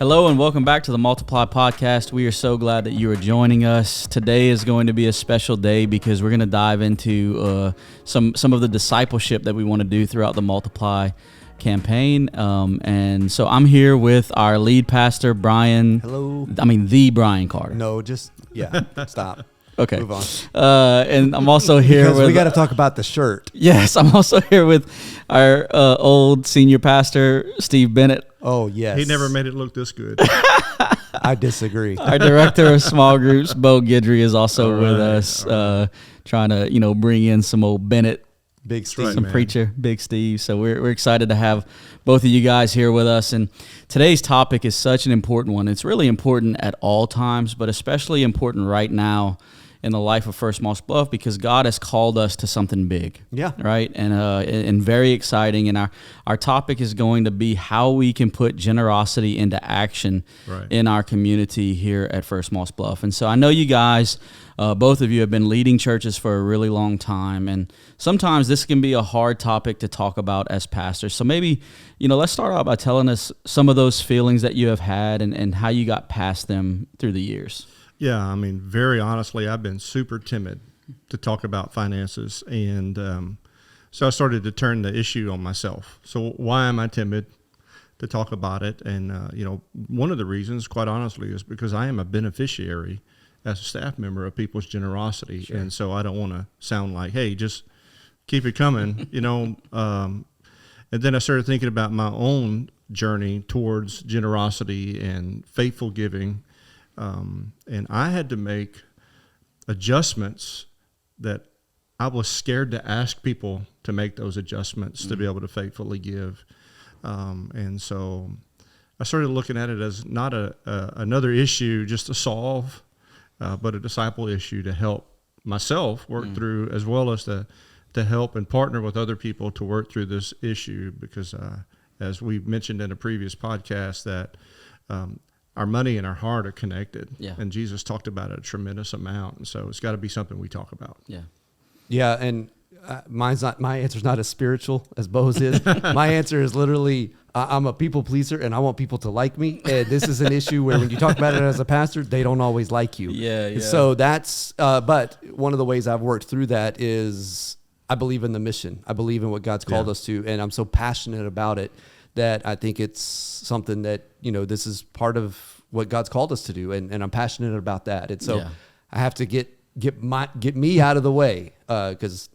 Hello and welcome back to the Multiply Podcast. We are so glad that you are joining us. Today is going to be a special day because we're going to dive into some of the discipleship that we want to do throughout the Multiply campaign. And so I'm here with our lead pastor, Brian. Hello. The Brian Carter. No, stop. Okay. Move on. And I'm also here because with... we got to talk about the shirt. Yes, I'm also here with our old senior pastor, Steve Bennett. Oh, yes. He never made it look this good. I disagree. Our director of small groups, Bo Guidry, is also with us, trying to, bring in some old Bennett. Big Steve. Some preacher, Big Steve. So we're excited to have both of you guys here with us. And today's topic is such an important one. It's really important at all times, but especially important right now in the life of First Moss Bluff because God has called us to something big. Yeah. Right? And very exciting. And our topic is going to be how we can put generosity into action in our community here at First Moss Bluff. And so I know you guys, both of you have been leading churches for a really long time. And sometimes this can be a hard topic to talk about as pastors. So maybe, let's start out by telling us some of those feelings that you have had and how you got past them through the years. Yeah, very honestly, I've been super timid to talk about finances, and so I started to turn the issue on myself. So why am I timid to talk about it? And, one of the reasons, quite honestly, is because I am a beneficiary as a staff member of people's generosity, sure. And so I don't want to sound like, hey, just keep it coming, And then I started thinking about my own journey towards generosity and faithful giving. And I had to make adjustments that I was scared to ask people to make those adjustments to be able to faithfully give. And so I started looking at it as not another issue just to solve, but a disciple issue to help myself work through, as well as to help and partner with other people to work through this issue. Because as we mentioned in a previous podcast, that our money and our heart are connected. Yeah. And Jesus talked about it a tremendous amount. And so it's got to be something we talk about. Yeah. Yeah. And my answer's not as spiritual as Bo's is. My answer is literally, I'm a people pleaser and I want people to like me. And this is an issue where when you talk about it as a pastor, they don't always like you. Yeah. So that's, but one of the ways I've worked through that is I believe in the mission. I believe in what God's called us to. And I'm so passionate about it that I think it's something that, this is part of what God's called us to do. And I'm passionate about that. And so I have to get me out of the way because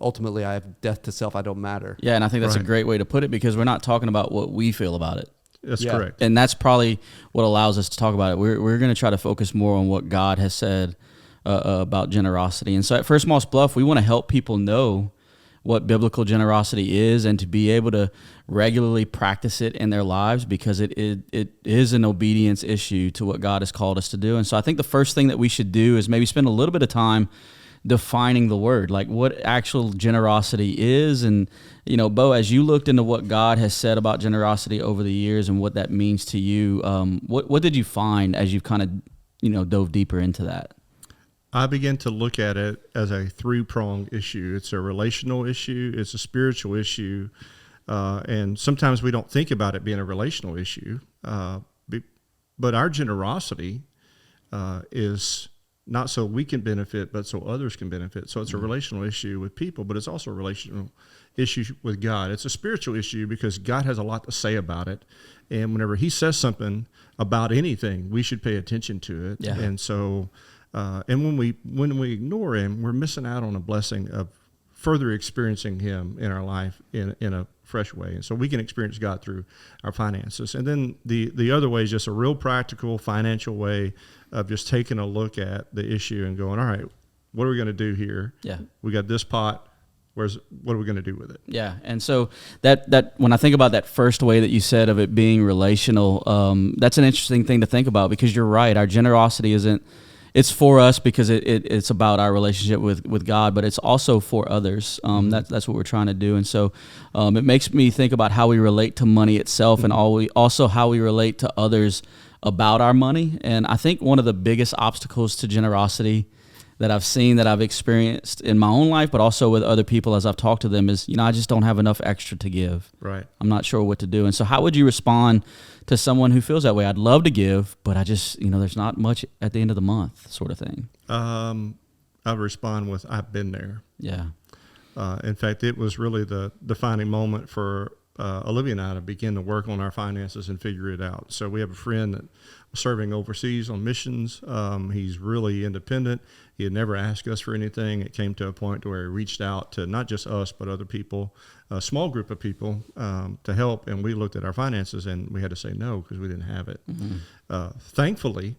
ultimately I have death to self. I don't matter. Yeah, and I think that's a great way to put it because we're not talking about what we feel about it. That's correct. And that's probably what allows us to talk about it. We're going to try to focus more on what God has said about generosity. And so at First Moss Bluff, we want to help people know what biblical generosity is and to be able to regularly practice it in their lives because it is an obedience issue to what God has called us to do. And so I think the first thing that we should do is maybe spend a little bit of time defining the word, like what actual generosity is. And, Bo, as you looked into what God has said about generosity over the years and what that means to you, what did you find as you've kind of, dove deeper into that? I began to look at it as a three-pronged issue. It's a relational issue, it's a spiritual issue, and sometimes we don't think about it being a relational issue. But our generosity is not so we can benefit, but so others can benefit. So it's a relational issue with people, but it's also a relational issue with God. It's a spiritual issue because God has a lot to say about it. And whenever he says something about anything, we should pay attention to it. Yeah. And so... and when we ignore him, we're missing out on a blessing of further experiencing him in our life in a fresh way. And so we can experience God through our finances. And then the other way is just a real practical financial way of just taking a look at the issue and going, all right, what are we going to do here? Yeah. We got this pot. What are we going to do with it? Yeah, and so that when I think about that first way that you said of it being relational, that's an interesting thing to think about because you're right. Our generosity isn't. It's for us because it's about our relationship with God, but it's also for others. That's what we're trying to do. And so it makes me think about how we relate to money itself and also how we relate to others about our money. And I think one of the biggest obstacles to generosity that I've seen, that I've experienced in my own life, but also with other people as I've talked to them is, I just don't have enough extra to give. Right. I'm not sure what to do. And so how would you respond to someone who feels that way? I'd love to give, but I just, there's not much at the end of the month sort of thing. I respond with, I've been there. Yeah. In fact, it was really the defining moment for Olivia and I to begin to work on our finances and figure it out. So we have a friend that was serving overseas on missions. He's really independent. He had never asked us for anything. It came to a point where he reached out to not just us, but other people, a small group of people to help. And we looked at our finances and we had to say no because we didn't have it. Mm-hmm. Thankfully,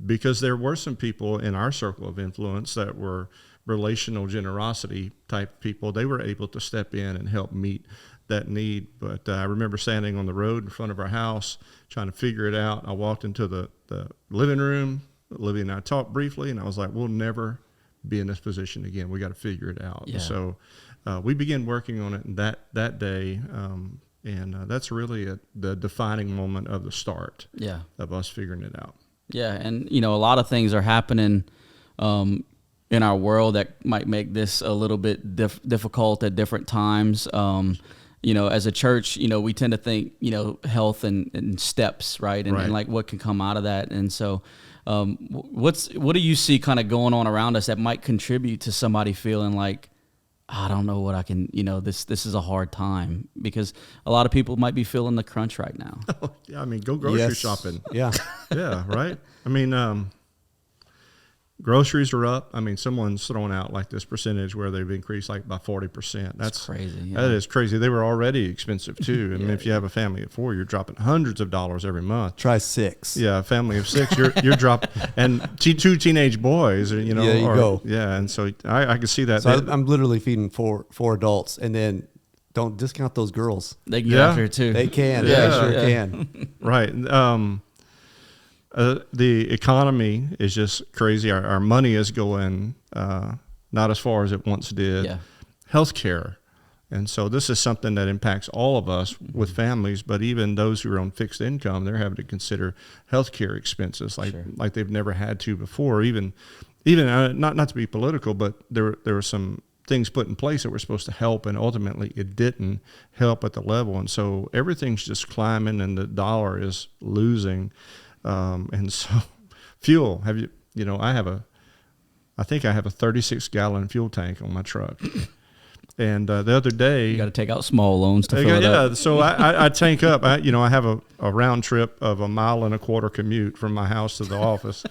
because there were some people in our circle of influence that were relational generosity type people, they were able to step in and help meet that need. But I remember standing on the road in front of our house trying to figure it out. I walked into the living room. Olivia and I talked briefly, and I was like, we'll never be in this position again. We got to figure it out. Yeah. So we began working on it that day, and that's really the defining moment of the start of us figuring it out. Yeah, and a lot of things are happening in our world that might make this a little bit difficult at different times. As a church, we tend to think, health and steps, right? And like what can come out of that. And so what do you see kind of going on around us that might contribute to somebody feeling like, I don't know what I can, this is a hard time, because a lot of people might be feeling the crunch right now. Oh, yeah, I mean, go grocery shopping. Yeah. Yeah, right? I mean, groceries are up. I mean, someone's throwing out like this percentage where they've increased like by 40%. That's crazy. Yeah. That is crazy. They were already expensive too. I mean, if you have a family of 4, you're dropping hundreds of dollars every month. Try 6. Yeah, a family of 6, you're dropping, and 2 teenage boys, There you go. Yeah, and so I can see that. So I'm literally feeding four adults, and then don't discount those girls. They can get after it too. They can. Yeah, they sure can. Right. The economy is just crazy. Our money is going not as far as it once did. Yeah. Healthcare. And so this is something that impacts all of us with families, but even those who are on fixed income, they're having to consider healthcare expenses like they've never had to before. Even not to be political, but there were some things put in place that were supposed to help, and ultimately it didn't help at the level. And so everything's just climbing, and the dollar is losing. And so fuel, I think I have a 36-gallon fuel tank on my truck. And the other day, you got to take out small loans to fill it up. Yeah, so I tank up. I have a round trip of 1.25 mile commute from my house to the office,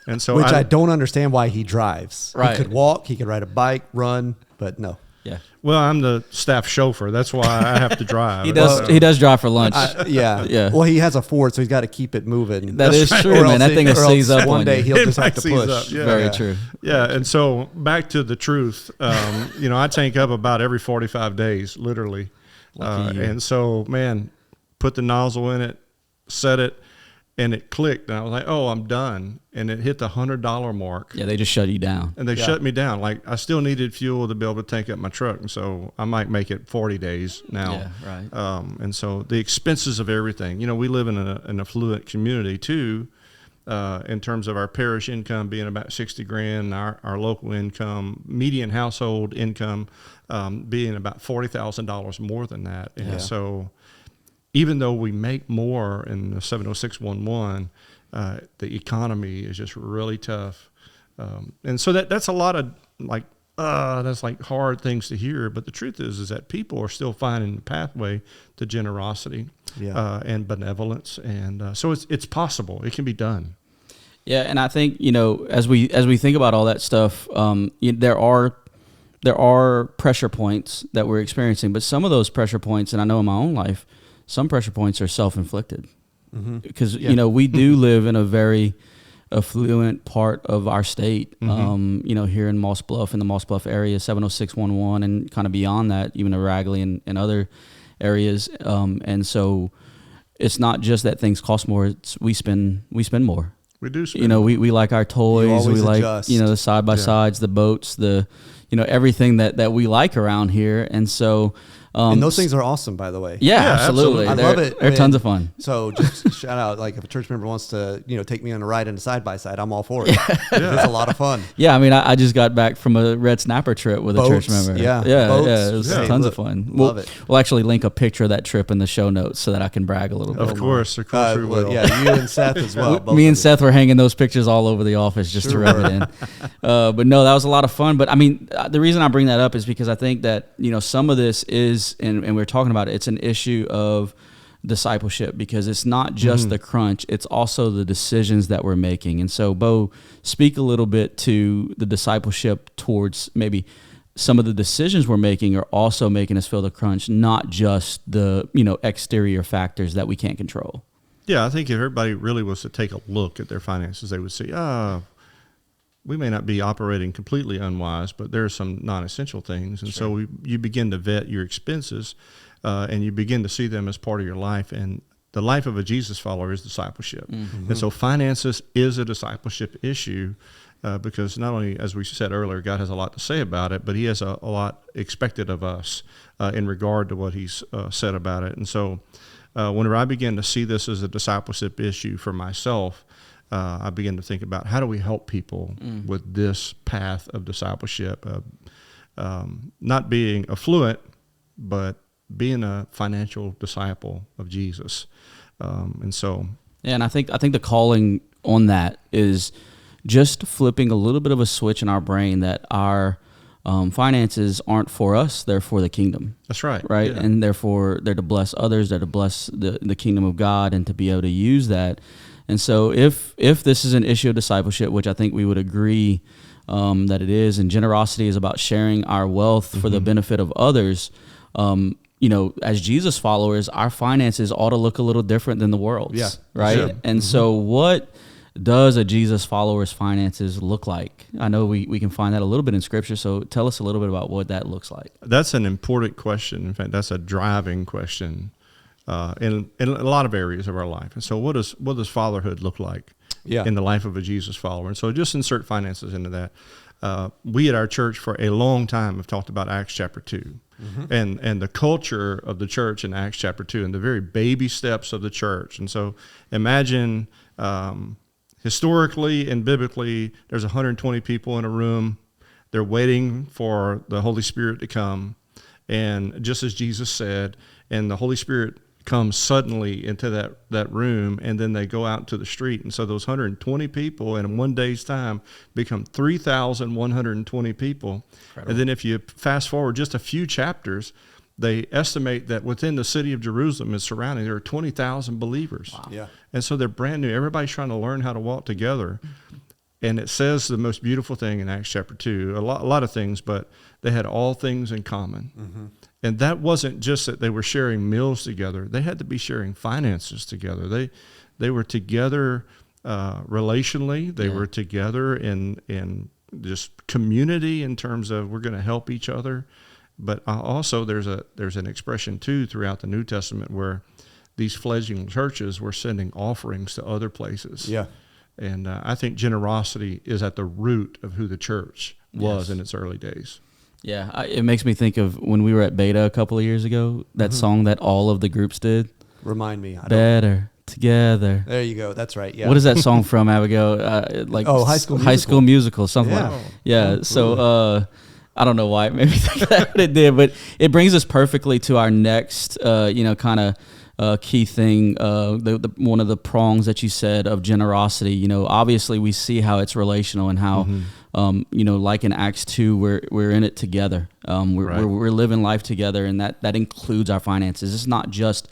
and so I don't understand why he drives. Right. He could walk, he could ride a bike, run, but no. Yeah. Well, I'm the staff chauffeur. That's why I have to drive. He does drive for lunch. Yeah. Well, he has a Ford, so he's got to keep it moving. That is true, man. That thing will seize up one day. you. He'll just have to push. Yeah. Very true. Yeah, and so back to the truth. I tank up about every 45 days, literally. And so, man, put the nozzle in it, set it, and it clicked, and I was like, "Oh, I'm done." And it hit the $100 mark. Yeah, they just shut you down. And they shut me down. Like, I still needed fuel to be able to tank up my truck, and so I might make it 40 days now. Yeah, right. And so the expenses of everything. We live in an affluent community too, in terms of our parish income being about $60,000, our local income, median household income, being about $40,000 more than that. And so, even though we make more in the 70611, the economy is just really tough. And so that's a lot of that's like hard things to hear. But the truth is that people are still finding the pathway to generosity and benevolence. And so it's possible. It can be done. Yeah. And I think, as we think about all that stuff, there are pressure points that we're experiencing, but some of those pressure points, and I know in my own life, some pressure points are self-inflicted, because we do live in a very affluent part of our state. Here in Moss Bluff, in the Moss Bluff area, 70611, and kind of beyond that, even to Ragley and other areas. And so, it's not just that things cost more; it's we spend more. We do spend. We like our toys. We like the side by sides, the boats, the everything that we like around here, and so. And those things are awesome, by the way. Yeah, absolutely. I love it. They're tons of fun. So just shout out, like if a church member wants to, take me on a ride in a side-by-side, I'm all for it. It's a lot of fun. Yeah, I mean, I just got back from a red snapper trip with a church member. Yeah. It was tons of fun. Love it. We'll actually link a picture of that trip in the show notes so that I can brag a little bit. Of course we will. Yeah, you and Seth as well. Me and Seth were hanging those pictures all over the office just to rub it in. But no, that was a lot of fun. But I mean, the reason I bring that up is because I think that, some of this is, and we're talking about it, it's an issue of discipleship, because it's not just the crunch, it's also the decisions that we're making. And so, Bo, speak a little bit to the discipleship towards maybe some of the decisions we're making are also making us feel the crunch, not just the, exterior factors that we can't control. Yeah, I think if everybody really was to take a look at their finances, they would see, we may not be operating completely unwise, but there are some non-essential things. And so you begin to vet your expenses, and you begin to see them as part of your life. And the life of a Jesus follower is discipleship. And so finances is a discipleship issue, because not only, as we said earlier, God has a lot to say about it, but he has a lot expected of us in regard to what he's said about it. And so whenever I begin to see this as a discipleship issue for myself, I begin to think about how do we help people with this path of discipleship, not being affluent, but being a financial disciple of Jesus. And so, yeah, and I think the calling on that is just flipping a little bit of a switch in our brain that our finances aren't for us, they're for the kingdom. That's right. Right. Yeah. And therefore they're to bless others, they're to bless the kingdom of God, and to be able to use that. And so if this is an issue of discipleship, which I think we would agree that it is, and generosity is about sharing our wealth for the benefit of others, as Jesus followers, our finances ought to look a little different than the world's. Yeah. Right. Sure. And so what does a Jesus follower's finances look like? I know we can find that a little bit in Scripture, so tell us a little bit about what that looks like. That's an important question. In fact, that's a driving question in a lot of areas of our life. And so what does fatherhood look like in the life of a Jesus follower? And so just insert finances into that. We at our church for a long time have talked about Acts chapter 2 and the culture of the church in Acts chapter 2 and the very baby steps of the church. And so imagine historically and biblically, there's 120 people in a room. They're waiting for the Holy Spirit to come. And just as Jesus said, and the Holy Spirit comes suddenly into that room, and then they go out to the street. And so those 120 people in one day's time become 3,120 people. Incredible. And then if you fast forward just a few chapters, they estimate that within the city of Jerusalem and surrounding, there are 20,000 believers. Wow. Yeah. And so they're brand new. Everybody's trying to learn how to walk together. And it says the most beautiful thing in Acts chapter 2, a lot of things, but they had all things in common. And that wasn't just that they were sharing meals together. They had to be sharing finances together. They were together relationally. They were together in just community in terms of we're going to help each other. But also there's an expression too throughout the New Testament where these fledgling churches were sending offerings to other places. Yeah. And I think generosity is at the root of who the church was in its early days. Yeah, it makes me think of when we were at Beta a couple of years ago, that song that all of the groups did. Remind me. Better Together. There you go. That's right. Yeah. What is that song from, Abigail? High School Musical, something like that. Yeah. So I don't know why it made me think that, but it did. But it brings us perfectly to our next, kind of key thing. One of the prongs that you said of generosity. Obviously we see how it's relational and how, like in Acts 2, we're in it together. We're living life together, and that includes our finances. It's not just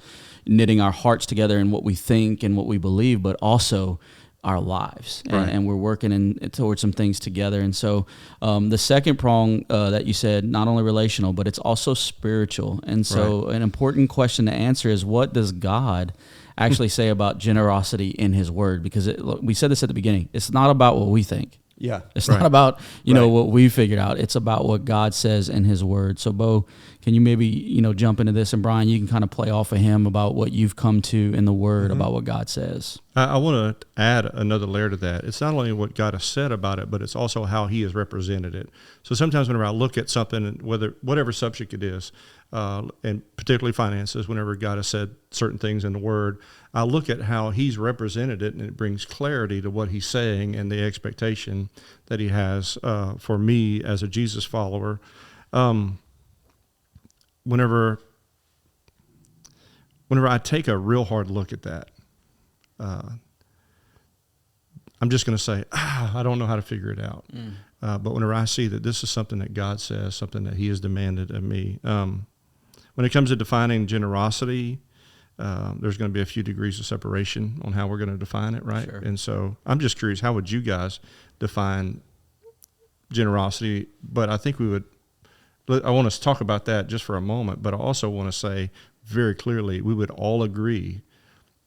knitting our hearts together in what we think and what we believe, but also our lives, and we're working towards some things together. And so the second prong that you said, not only relational, but it's also spiritual. And so an important question to answer is, what does God actually say about generosity in his word? Because we said this at the beginning, it's not about what we think. Yeah. It's not about, what we figured out. It's about what God says in his word. So Bo, Can you maybe, jump into this? And Brian, you can kind of play off of him about what you've come to in the Word about what God says. I want to add another layer to that. It's not only what God has said about it, but it's also how he has represented it. So sometimes whenever I look at something, whatever subject it is, and particularly finances, whenever God has said certain things in the Word, I look at how he's represented it, and it brings clarity to what he's saying and the expectation that he has for me as a Jesus follower. Whenever I take a real hard look at that, I'm just going to say, I don't know how to figure it out. But whenever I see that this is something that God says, something that he has demanded of me, when it comes to defining generosity, there's going to be a few degrees of separation on how we're going to define it, right? Sure. And so I'm just curious, how would you guys define generosity? But I think I want to talk about that just for a moment, but I also want to say very clearly, we would all agree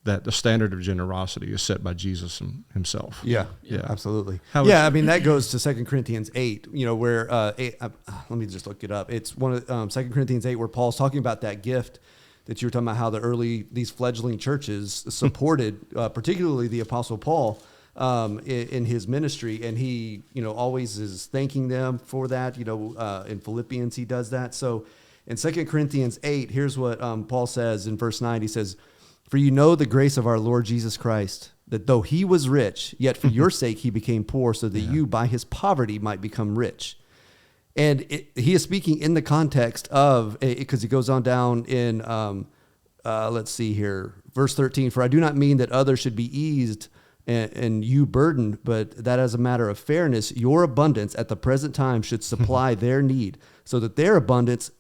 that the standard of generosity is set by Jesus himself. Yeah, absolutely. I mean, that goes to 2 Corinthians 8, where, let me just look it up. It's one of 2 Corinthians 8, where Paul's talking about that gift that you were talking about, how these fledgling churches supported, particularly the Apostle Paul, in his ministry, and he, always is thanking them for that. In Philippians, he does that. So in 2 Corinthians 8, here's what Paul says in verse 9. He says, "For you know the grace of our Lord Jesus Christ, that though he was rich, yet for your sake he became poor, so that you by his poverty might become rich." And he is speaking in the context of, because he goes on down in, let's see here, verse 13, "For I do not mean that others should be eased and you burdened, but that as a matter of fairness, your abundance at the present time should supply their need, so that their abundance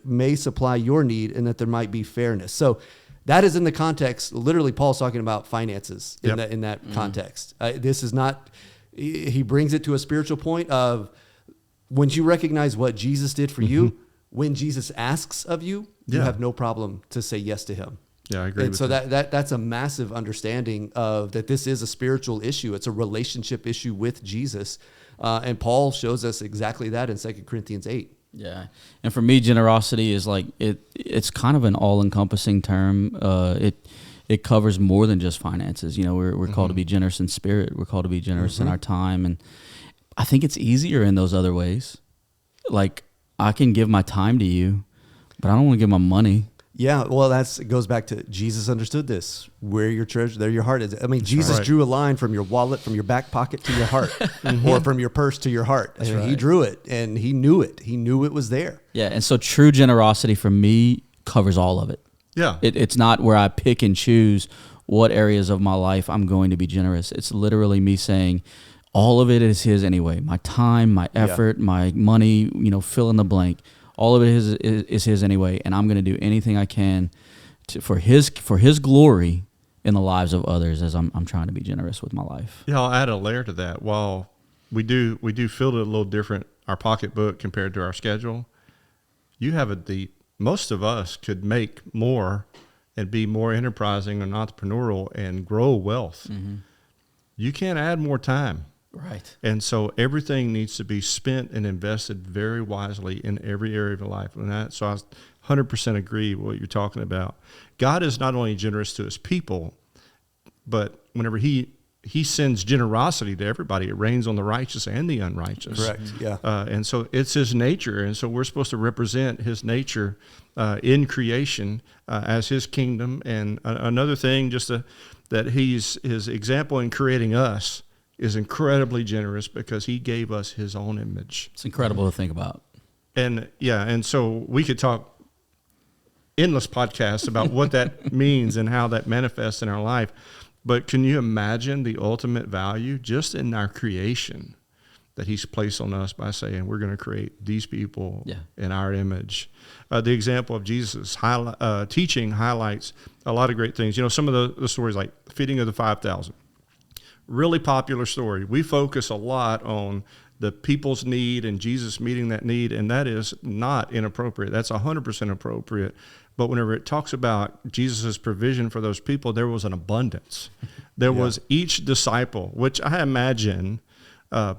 may supply your need, and that there might be fairness." So that is in the context. Literally, Paul's talking about finances in that context. This is not. He brings it to a spiritual point of, once you recognize what Jesus did for you, when Jesus asks of you, you have no problem to say yes to him. Yeah, I agree. And so that's a massive understanding of that. This is a spiritual issue. It's a relationship issue with Jesus, and Paul shows us exactly that in 2 Corinthians 8. Yeah, and for me, generosity is like it's kind of an all-encompassing term. It covers more than just finances. We're called to be generous in spirit. We're called to be generous in our time, and I think it's easier in those other ways. Like, I can give my time to you, but I don't want to give my money. Yeah, well, it goes back to Jesus understood this. Where your treasure, there your heart is. I mean, That's Jesus right. drew a line from your wallet, from your back pocket to your heart, or from your purse to your heart. That's And right. He drew it, and he knew it. He knew it was there. Yeah, and so true generosity for me covers all of it. Yeah. It's not where I pick and choose what areas of my life I'm going to be generous. It's literally me saying, all of it is his anyway. My time, my effort, my money, fill in the blank. All of it is his anyway, and I'm going to do anything I can for his glory in the lives of others, as I'm trying to be generous with my life. Yeah, I'll add a layer to that. While we do fill it a little different, our pocketbook compared to our schedule, you have most of us could make more and be more enterprising and entrepreneurial and grow wealth. Mm-hmm. You can't add more time. Right. And so everything needs to be spent and invested very wisely in every area of your life. So I 100% agree with what you're talking about. God is not only generous to his people, but whenever he sends generosity to everybody, it rains on the righteous and the unrighteous. Correct, yeah. And so it's his nature. And so we're supposed to represent his nature in creation as his kingdom. And another thing, that his example in creating us is incredibly generous because he gave us his own image. It's incredible to think about. And so we could talk endless podcasts about what that means and how that manifests in our life. But can you imagine the ultimate value just in our creation that he's placed on us by saying we're going to create these people in our image? The example of Jesus' teaching highlights a lot of great things. Some of the stories like feeding of the 5,000. Really popular story. We focus a lot on the people's need and Jesus meeting that need, and that is not inappropriate. That's 100% appropriate. But whenever it talks about Jesus' provision for those people, there was an abundance. There was each disciple, which I imagine,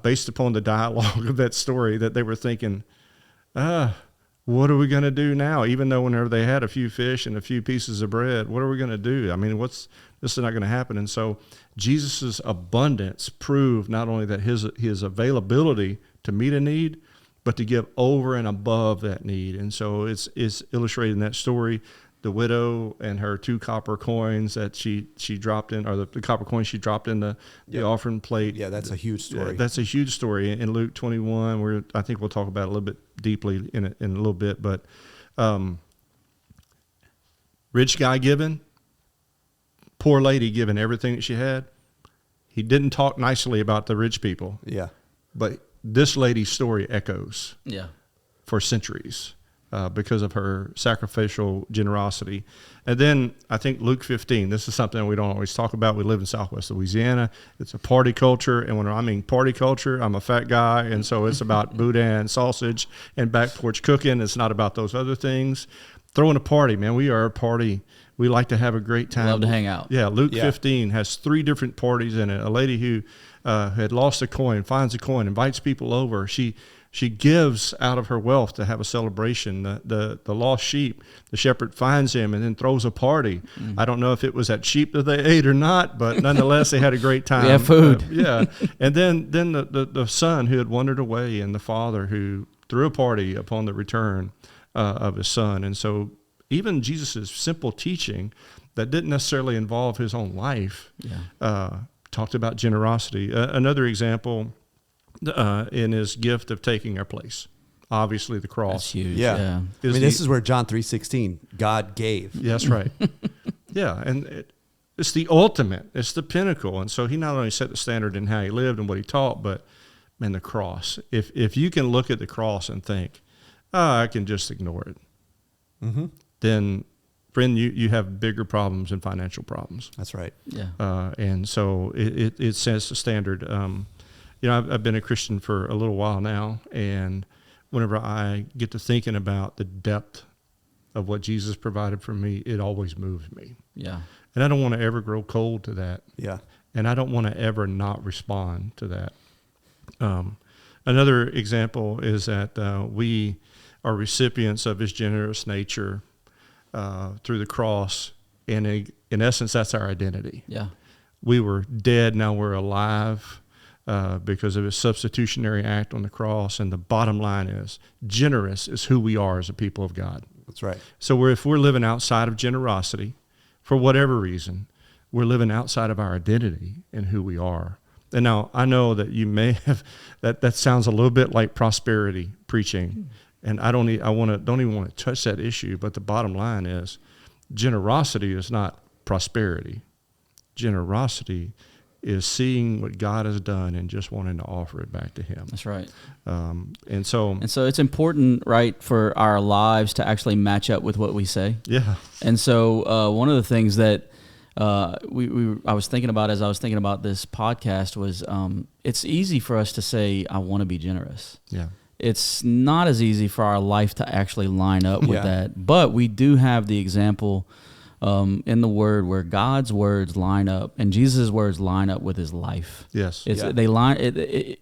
based upon the dialogue of that story, that they were thinking, what are we going to do now? Even though whenever they had a few fish and a few pieces of bread, what are we going to do? I mean, this is not going to happen. And so Jesus's abundance proved not only that his availability to meet a need, but to give over and above that need. And so it's illustrated in that story, the widow and her 2 copper coins that she dropped in, or the copper coins she dropped in the offering plate. Yeah, that's a huge story. That's a huge story in Luke 21, where I think we'll talk about it a little bit deeply in a little bit. But rich guy giving, poor lady giving everything that she had. He didn't talk nicely about the rich people. Yeah. But this lady's story echoes for centuries. Because of her sacrificial generosity. And then I think Luke 15, this is something we don't always talk about. We live in Southwest Louisiana. It's a party culture. And when I mean party culture, I'm a fat guy. And so it's about boudin, sausage, and back porch cooking. It's not about those other things. Throwing a party, man. We are a party. We like to have a great time. Love to hang out. Yeah, Luke 15 has 3 different parties in it. A lady who had lost a coin, finds a coin, invites people over. She gives out of her wealth to have a celebration. The lost sheep, the shepherd finds him and then throws a party. I don't know if it was that sheep that they ate or not, but nonetheless, they had a great time. We have food. And then the son who had wandered away, and the father who threw a party upon the return of his son. And so even Jesus' simple teaching that didn't necessarily involve his own life talked about generosity. Another example, in his gift of taking our place. Obviously, the cross. That's huge. Yeah. I mean, this is where John 3:16, God gave. That's right. And it's the ultimate. It's the pinnacle. And so he not only set the standard in how he lived and what he taught, but, man, the cross. If you can look at the cross and think, I can just ignore it, then, friend, you have bigger problems than financial problems. That's right. Yeah. And so it sets the standard. I've been a Christian for a little while now, and whenever I get to thinking about the depth of what Jesus provided for me, it always moves me. Yeah. And I don't want to ever grow cold to that. Yeah. And I don't want to ever not respond to that. Another example is that we are recipients of his generous nature through the cross, and in essence, that's our identity. Yeah. We were dead, now we're alive. Because of his substitutionary act on the cross. And the bottom line is, generous is who we are as a people of God. That's right. So if we're living outside of generosity, for whatever reason, we're living outside of our identity and who we are. And now I know that you may have, that sounds a little bit like prosperity preaching. And don't even want to touch that issue. But the bottom line is, generosity is not prosperity. Generosity is seeing what God has done and just wanting to offer it back to him. That's right. And so it's important, right, for our lives to actually match up with what we say. Yeah. And so one of the things that I was thinking about as I was thinking about this podcast was it's easy for us to say, I want to be generous. Yeah. It's not as easy for our life to actually line up with that. But we do have the example in the Word where God's words line up and Jesus' words line up with his life. Yes. They line.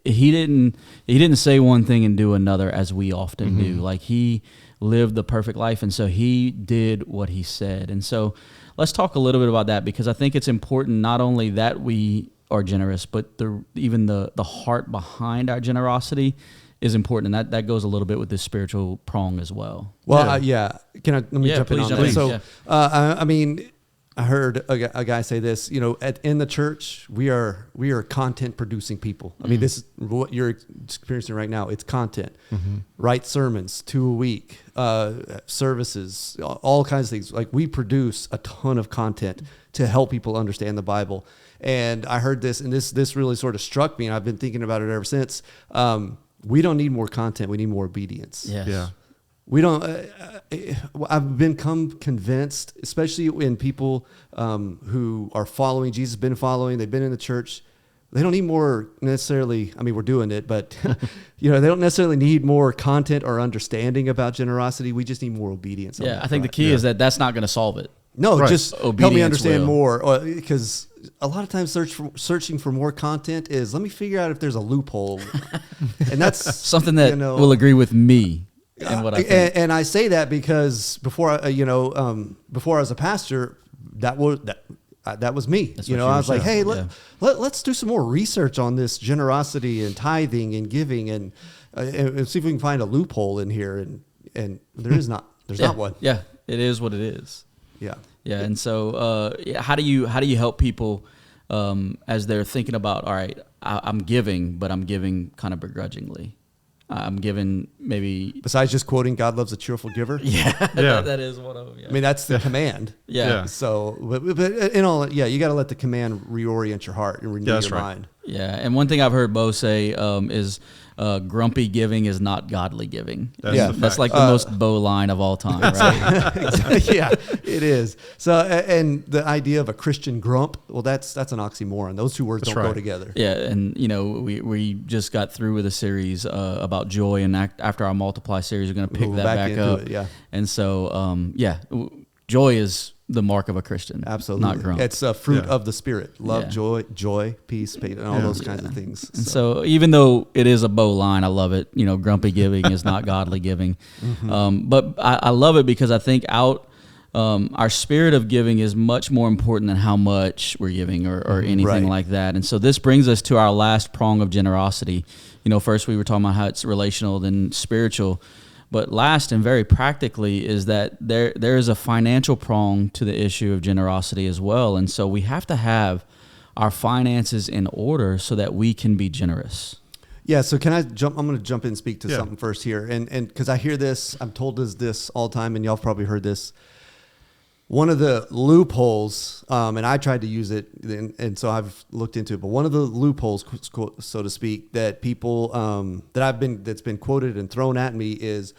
He didn't say one thing and do another as we often do. Like, he lived the perfect life, and so he did what he said. And so let's talk a little bit about that, because I think it's important not only that we are generous, but even the heart behind our generosity is important, and that goes a little bit with this spiritual prong as well. Well, let me jump in on that. So, I mean, I heard a guy say this. In the church, we are content producing people. I mean, this is what you're experiencing right now. It's content. Write sermons 2 a week, services, all kinds of things. Like, we produce a ton of content to help people understand the Bible. And I heard this, and this really sort of struck me, and I've been thinking about it ever since. We don't need more content. We need more obedience. Yes. Yeah. We don't. I've become convinced, especially in people who are following Jesus, they've been in the church. They don't need more necessarily. I mean, we're doing it, but they don't necessarily need more content or understanding about generosity. We just need more obedience. Yeah, I think the key is that's not going to solve it. No, right. Just Obedience help me understand will. more, because a lot of times searching for more content is, let me figure out if there's a loophole, and that's Something that will agree with me. in what I think. And I say that because before before I was a pastor, that was me. That's you what know, you I were was like, saying. hey, let's do some more research on this generosity and tithing and giving, and see if we can find a loophole in here. And there is not. There's not one. Yeah, it is what it is. Yeah. Yeah, and so how do you help people as they're thinking about, all right, I'm giving, but I'm giving kind of begrudgingly. I'm giving maybe Besides just quoting, God loves a cheerful giver. yeah. Yeah. that is one of them. Yeah. I mean, that's the command. Yeah. So, but you got to let the command reorient your heart and renew That's your right. mind. Yeah, and one thing I've heard Bo say is grumpy giving is not godly giving. That's Yeah. the fact. That's like the most Bo line of all time, right? Yeah, it is. So, and the idea of a Christian grump, well, that's an oxymoron. Those two words That's don't go right. together. Yeah, and we just got through with a series about joy, and after our multiply series, we're going to pick We'll that back back into up. it, yeah. And so, joy is the mark of a Christian. Absolutely. Not grump. It's a fruit Yeah. of the Spirit. Love, Yeah. joy, peace, patience, and all those kinds of things. And so even though it is a Bo line, I love it. You know, grumpy giving is not godly giving. But I love it because I think our spirit of giving is much more important than how much we're giving or anything Right. like that. And so this brings us to our last prong of generosity. You know, first we were talking about how it's relational, then spiritual. But last and very practically is that there is a financial prong to the issue of generosity as well. And so we have to have our finances in order so that we can be generous. Yeah, so can I jump? I'm going to jump in and speak to Yeah. something first here. And because I hear this, I'm told this all the time, and y'all have probably heard this. One of the loopholes, and I tried to use it, and so I've looked into it, but one of the loopholes, so to speak, that people, that's been quoted and thrown at me is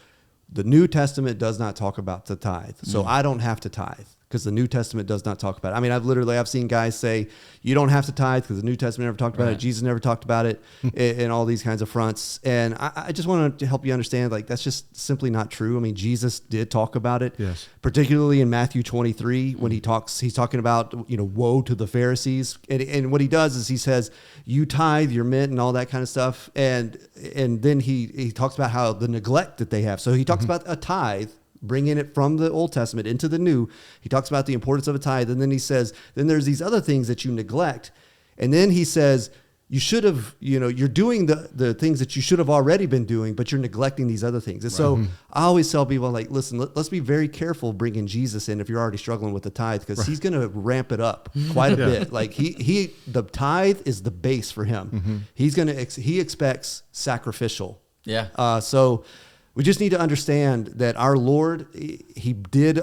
the New Testament does not talk about the tithe. So I don't have to tithe because the New Testament does not talk about it. I mean, I've seen guys say, you don't have to tithe because the New Testament never talked about Right. it. Jesus never talked about it and all these kinds of fronts. And I just want to help you understand, like, that's just simply not true. I mean, Jesus did talk about it, Yes. particularly in Matthew 23, when he's talking about, woe to the Pharisees. And what he does is he says, you tithe your mint and all that kind of stuff. And then he talks about how the neglect that they have. So he talks about a tithe, bringing it from the Old Testament into the New. He talks about the importance of a tithe. And then he says, then there's these other things that you neglect. And then he says, you should have, you're doing the things that you should have already been doing, but you're neglecting these other things. And so I always tell people, like, listen, let's be very careful bringing Jesus in if you're already struggling with the tithe, because he's going to ramp it up quite a bit. Like the tithe is the base for him. He expects sacrificial. Yeah. So we just need to understand that our Lord, he did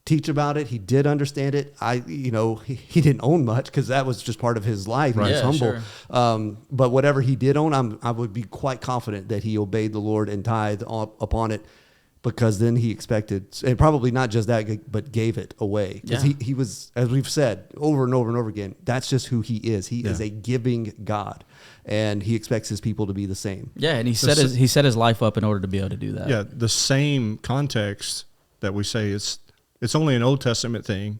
teach about it. He did understand it. He didn't own much because that was just part of his life. Right. He was Yeah, humble. But whatever he did own, I would be quite confident that he obeyed the Lord and tithed upon it, because then he expected, and probably not just that, but gave it away. Because Yeah. he was, as we've said over and over and over again, that's just who he is. He is a giving God, and he expects his people to be the same. Yeah, and he set his life up in order to be able to do that. Yeah, the same context that we say it's only an Old Testament thing.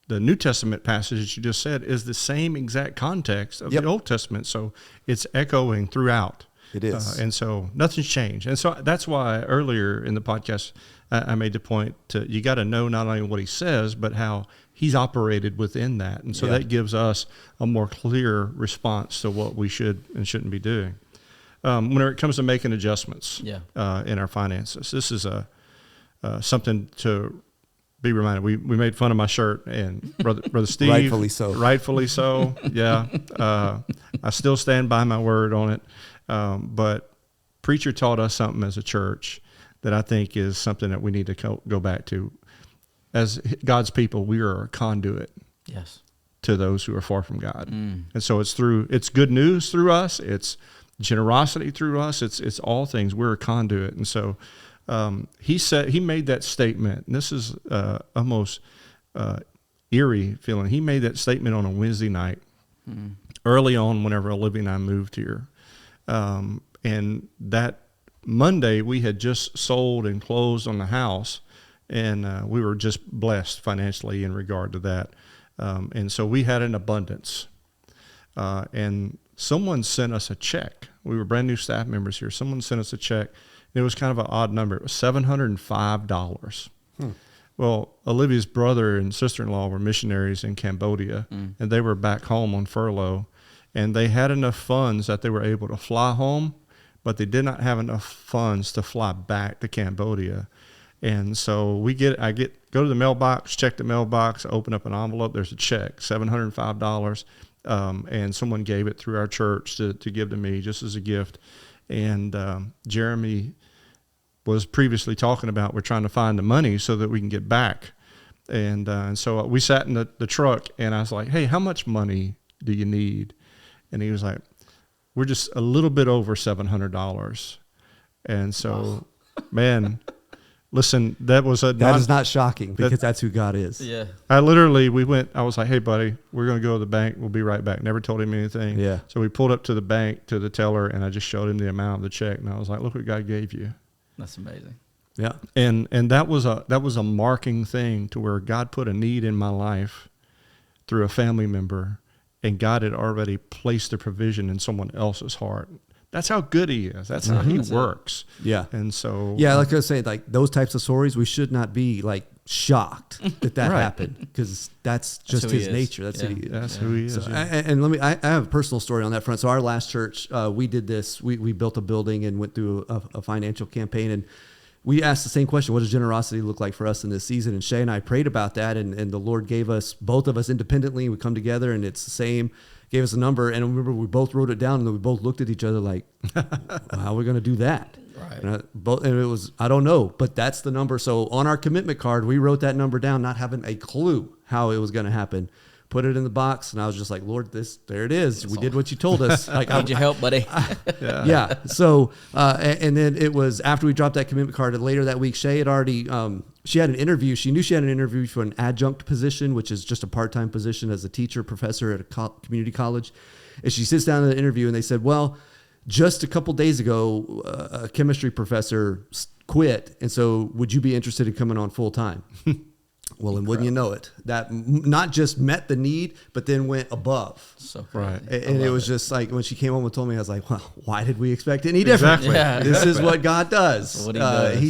The New Testament passage that you just said is the same exact context of the Old Testament, so it's echoing throughout. It is. And so nothing's changed. And so that's why earlier in the podcast, I made the point to, you got to know not only what he says, but how he's operated within that. And so that gives us a more clear response to what we should and shouldn't be doing. When it comes to making adjustments in our finances, this is something to be reminded. We made fun of my shirt, and Brother Steve. Rightfully so. Yeah. I still stand by my word on it. But preacher taught us something as a church that I think is something that we need to go back to. As God's people, we are a conduit to those who are far from God. And so it's good news through us. It's generosity through us. It's all things. We're a conduit. And so he made that statement, and this is almost eerie feeling. He made that statement on a Wednesday night early on whenever Olivia and I moved here. And that Monday we had just sold and closed on the house, and we were just blessed financially in regard to that. And so we had an abundance. And someone sent us a check. We were brand new staff members here. Someone sent us a check. It was kind of an odd number. It was $705. Well, Olivia's brother and sister-in-law were missionaries in Cambodia, and they were back home on furlough, and they had enough funds that they were able to fly home, but they did not have enough funds to fly back to Cambodia. And so go to the mailbox, check the mailbox, open up an envelope. There's a check, $705, and someone gave it through our church to give to me just as a gift. And Jeremy was previously talking about we're trying to find the money so that we can get back. And so we sat in the truck, and I was like, hey, how much money do you need? And he was like, we're just a little bit over $700. And so, man, listen, that is not shocking because that's who God is. Yeah. I was like, hey, buddy, we're going to go to the bank. We'll be right back. Never told him anything. Yeah. So we pulled up to the bank, to the teller, and I just showed him the amount of the check. And I was like, look what God gave you. That's amazing. Yeah. And that was a marking thing to where God put a need in my life through a family member, and God had already placed the provision in someone else's heart. That's how good he is. That's how he works. Yeah. And so, yeah, like I was saying, like those types of stories, we should not be like shocked that Right. happened, because that's just who he his is. nature. That's who he is. That's who he is. So, yeah. and I have a personal story on that front. So our last church, we did this. We built a building and went through a financial campaign, and we asked the same question: what does generosity look like for us in this season? And Shay and I prayed about that, and the Lord gave us, both of us independently, we come together, and it's the same. Gave us a number, and I remember we both wrote it down, and then we both looked at each other like, how are we going to do that? Right. And it was, I don't know, but that's the number. So on our commitment card, we wrote that number down, not having a clue how it was going to happen. Put it in the box, and I was just like, Lord, there it is. We did what you told us. Like, I need your help, buddy. yeah. So, and then it was after we dropped that commitment card, and later that week, Shay had already, she had an interview. She knew she had an interview for an adjunct position, which is just a part-time position as a teacher, professor at a community college. And she sits down in the interview, and they said, well, just a couple days ago, a chemistry professor quit. And so would you be interested in coming on full time? Well, and wouldn't you know it, that not just met the need, but then went above. So Right. And it was just like, when she came home and told me, I was like, well, why did we expect any different? Exactly. Yeah, This is what God does. What he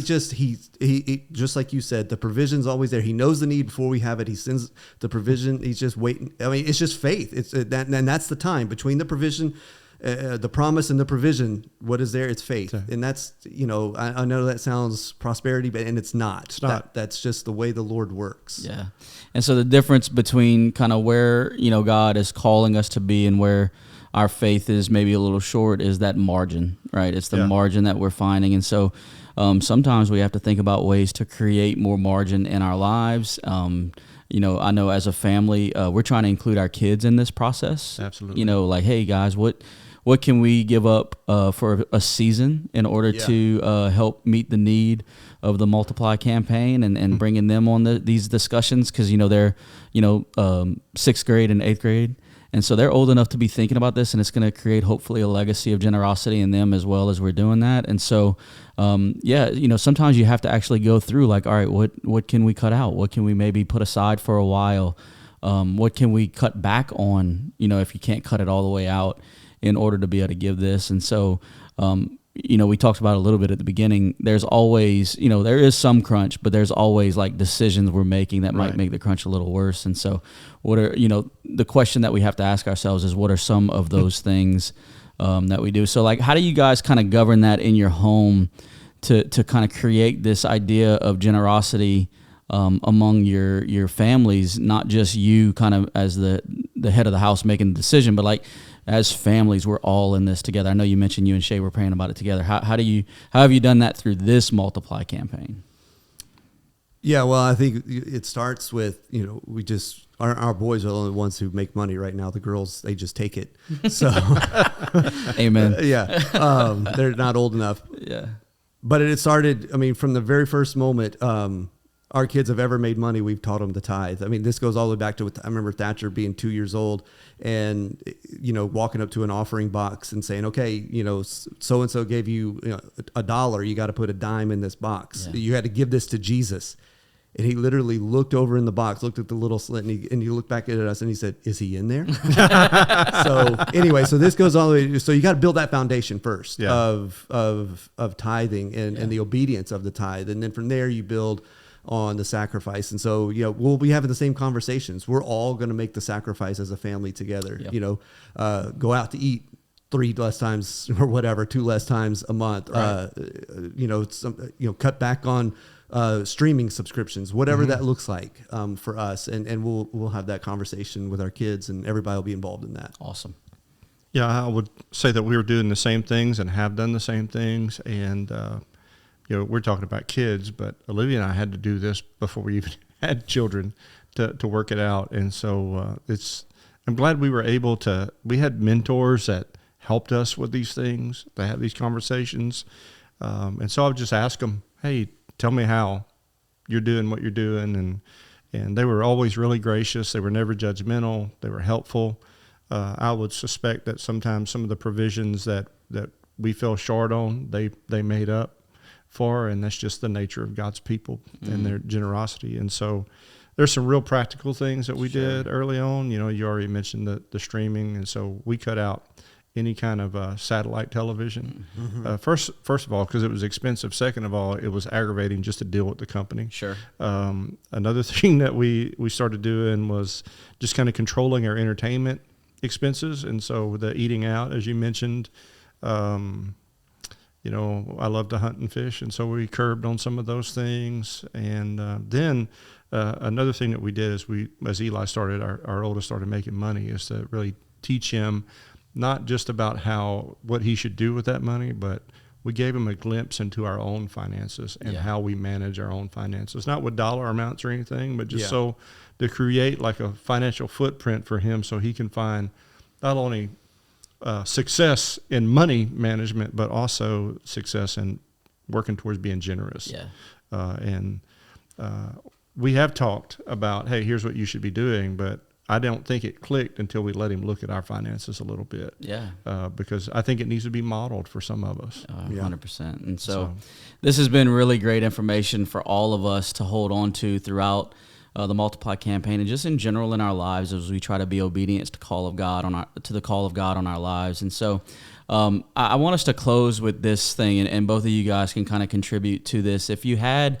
does. He just like you said, the provision's always there. He knows the need before we have it. He sends the provision. He's just waiting. I mean, it's just faith. And that's the time between the provision, the promise and the provision. What is there? It's faith. And that's, I know that sounds prosperity, and it's not. It's not. That's just the way the Lord works. Yeah. And so the difference between kind of where, God is calling us to be and where our faith is maybe a little short is that margin, right? It's the margin that we're finding. And so sometimes we have to think about ways to create more margin in our lives. I know as a family, we're trying to include our kids in this process. Absolutely. Like, hey guys, what can we give up for a season in order to help meet the need of the Multiply campaign and bringing them on these discussions? Because, they're, 6th grade and 8th grade. And so they're old enough to be thinking about this, and it's going to create hopefully a legacy of generosity in them as well as we're doing that. And so, sometimes you have to actually go through like, all right, what can we cut out? What can we maybe put aside for a while? What can we cut back on, if you can't cut it all the way out in order to be able to give this? And so, we talked about it a little bit at the beginning. There's always, there is some crunch, but there's always like decisions we're making that might make the crunch a little worse. And so what are, the question that we have to ask ourselves is, what are some of those things that we do? So like, how do you guys kind of govern that in your home to kind of create this idea of generosity among your families, not just you kind of as the head of the house making the decision, but like as families, we're all in this together. I know you mentioned you and Shay were praying about it together. How have you done that through this Multiply campaign? Yeah, well, I think it starts with, we just, our boys are the only ones who make money right now. The girls, they just take it. So, Amen. They're not old enough. Yeah. But it started, from the very first moment, our kids have ever made money, we've taught them to tithe. This goes all the way back to, I remember Thatcher being 2 years old and, walking up to an offering box and saying, okay, so-and-so gave you $1, you got to put a dime in this box. Yeah. You had to give this to Jesus. And he literally looked over in the box, looked at the little slit, and he looked back at us and he said, "Is he in there?" So anyway, so this goes all the way. So you got to build that foundation first of tithing and the obedience of the tithe. And then from there you build on the sacrifice. And so, we'll be having the same conversations. We're all going to make the sacrifice as a family together, go out to eat 3 less times or whatever, 2 less times a month, right. Cut back on streaming subscriptions, whatever that looks like for us. And we'll have that conversation with our kids, and everybody will be involved in that. Awesome. Yeah, I would say that we were doing the same things and have done the same things. And, we're talking about kids, but Olivia and I had to do this before we even had children to work it out. And so I'm glad we were able to, we had mentors that helped us with these things, to have these conversations. And so I would just ask them, hey, tell me how you're doing what you're doing. And they were always really gracious. They were never judgmental. They were helpful. I would suspect that sometimes some of the provisions that we fell short on, they made up for, and that's just the nature of God's people and their generosity. And so there's some real practical things that we did early on. You already mentioned the streaming, and so we cut out any kind of satellite television. First of all, because it was expensive. Second of all, it was aggravating just to deal with the company. Sure. Another thing that we started doing was just kind of controlling our entertainment expenses, and so the eating out, as you mentioned. I love to hunt and fish, and so we curbed on some of those things. And then another thing that we did is as Eli started, our oldest started making money, is to really teach him not just about what he should do with that money, but we gave him a glimpse into our own finances and how we manage our own finances, not with dollar amounts or anything, but just so to create like a financial footprint for him, so he can find not only success in money management, but also success in working towards being generous. We have talked about, hey, here's what you should be doing, but I don't think it clicked until we let him look at our finances a little bit. Because I think it needs to be modeled for some of us. 100%. And so this has been really great information for all of us to hold on to throughout the Multiply campaign, and just in general in our lives as we try to be obedient to the call of God on our lives. And so I want us to close with this thing, and both of you guys can kind of contribute to this. If you had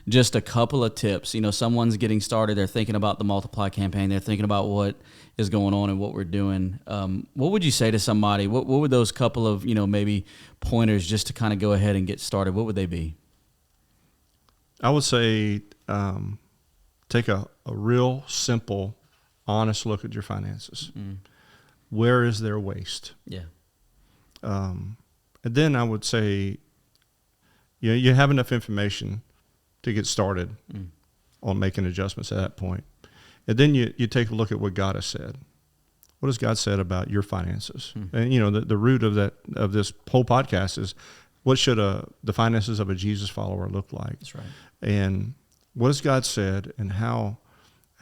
just a couple of tips, someone's getting started, they're thinking about the Multiply campaign, they're thinking about what is going on and what we're doing. What would you say to somebody? What would those couple of, maybe pointers just to kind of go ahead and get started? What would they be? I would say, take a real simple, honest look at your finances. Where is there waste? And then I would say, you have enough information to get started on making adjustments at that point. And then you take a look at what God has said. What has God said about your finances? And the root of this whole podcast is, what should the finances of a Jesus follower look like? That's right. And what has God said, and how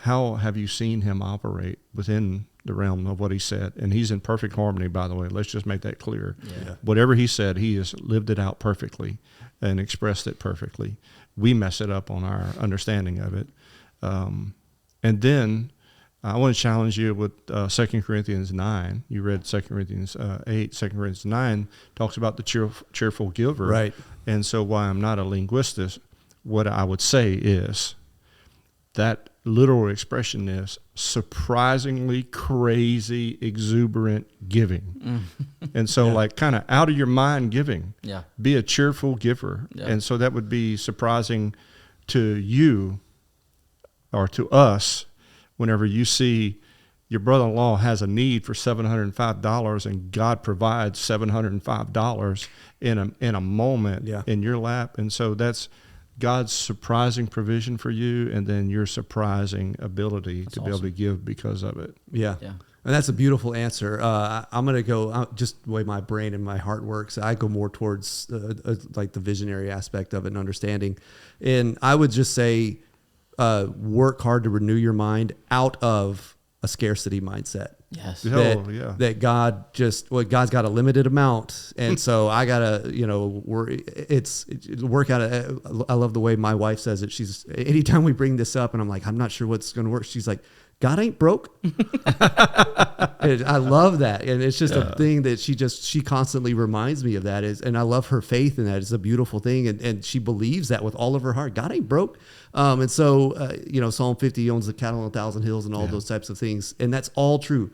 have you seen him operate within the realm of what he said? And he's in perfect harmony, by the way. Let's just make that clear. Whatever he said, he has lived it out perfectly and expressed it perfectly. We mess it up on our understanding of it. And then I want to challenge you with 2 Corinthians 9. You read 2 Corinthians 8. 2 Corinthians 9 talks about the cheerful giver. Right. And so while I'm not a linguist, what I would say is that literal expression is surprisingly crazy, exuberant giving. And so kind of out of your mind giving. Be a cheerful giver. And so that would be surprising to you or to us whenever you see your brother-in-law has a need for $705 and God provides $705 in a moment in your lap. And so that's God's surprising provision for you, and then your surprising ability to be able to give because of it. And that's a beautiful answer. I'm going to go, just the way my brain and my heart works, I go more towards like the visionary aspect of it and understanding. And I would just say, work hard to renew your mind out of a scarcity mindset. Yes. That God's got a limited amount. And so I gotta, work out. I love the way my wife says it. Anytime we bring this up and I'm like, I'm not sure what's going to work. She's like, God ain't broke. And I love that. And it's just a thing that she constantly reminds me of that and I love her faith in that. It's a beautiful thing. And she believes that with all of her heart. God ain't broke. And so, Psalm 50 owns the cattle on 1,000 hills and all those types of things. And that's all true.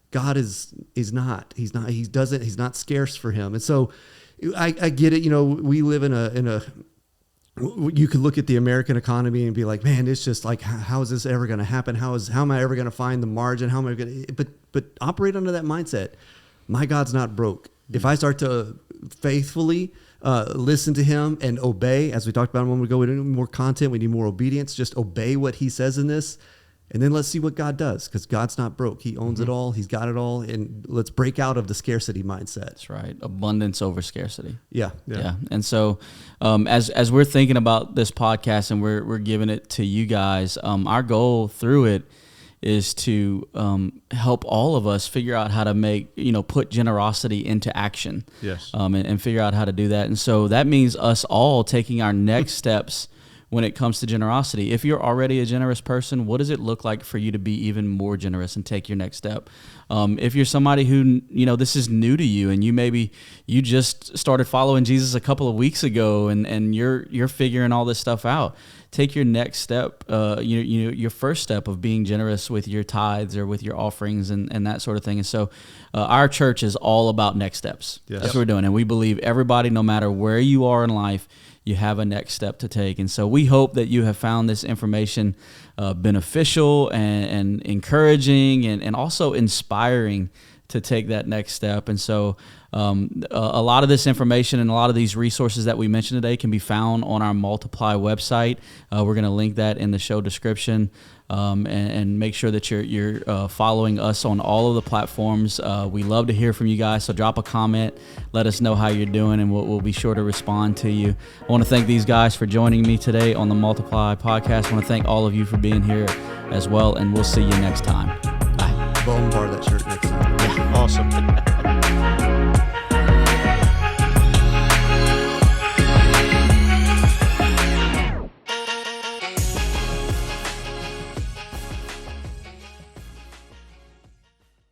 God is not, he's not scarce for him. And so I get it. We live in a, you could look at the American economy and be like, man, it's just like, how is this ever going to happen? How am I ever going to find the margin? How am I going to, but operate under that mindset. My God's not broke. If I start to faithfully listen to him and obey, as we talked about a moment ago, we need more content. We need more obedience. Just obey what he says in this. And then let's see what God does, because God's not broke. He owns it all. He's got it all. And let's break out of the scarcity mindset. That's right. Abundance over scarcity. Yeah. And so as we're thinking about this podcast and we're giving it to you guys, our goal through it is to help all of us figure out how to put generosity into action. Yes. And figure out how to do that. And so that means us all taking our next steps when it comes to generosity. If you're already a generous person, what does it look like for you to be even more generous and take your next step? If you're somebody who, this is new to you and you just started following Jesus a couple of weeks ago and you're figuring all this stuff out, take your next step, your first step of being generous with your tithes or with your offerings and that sort of thing. And so our church is all about next steps. Yes. That's what we're doing. And we believe everybody, no matter where you are in life, you have a next step to take. And so we hope that you have found this information beneficial and encouraging and also inspiring to take that next step. And so a lot of this information and a lot of these resources that we mentioned today can be found on our Multiply website. We're going to link that in the show description. And make sure that you're following us on all of the platforms. We love to hear from you guys, so drop a comment, let us know how you're doing, and we'll be sure to respond to you. I want to thank these guys for joining me today on the Multiply podcast. I want to thank all of you for being here as well, and we'll see you next time. Bye. Bombard that shirt next time. Awesome.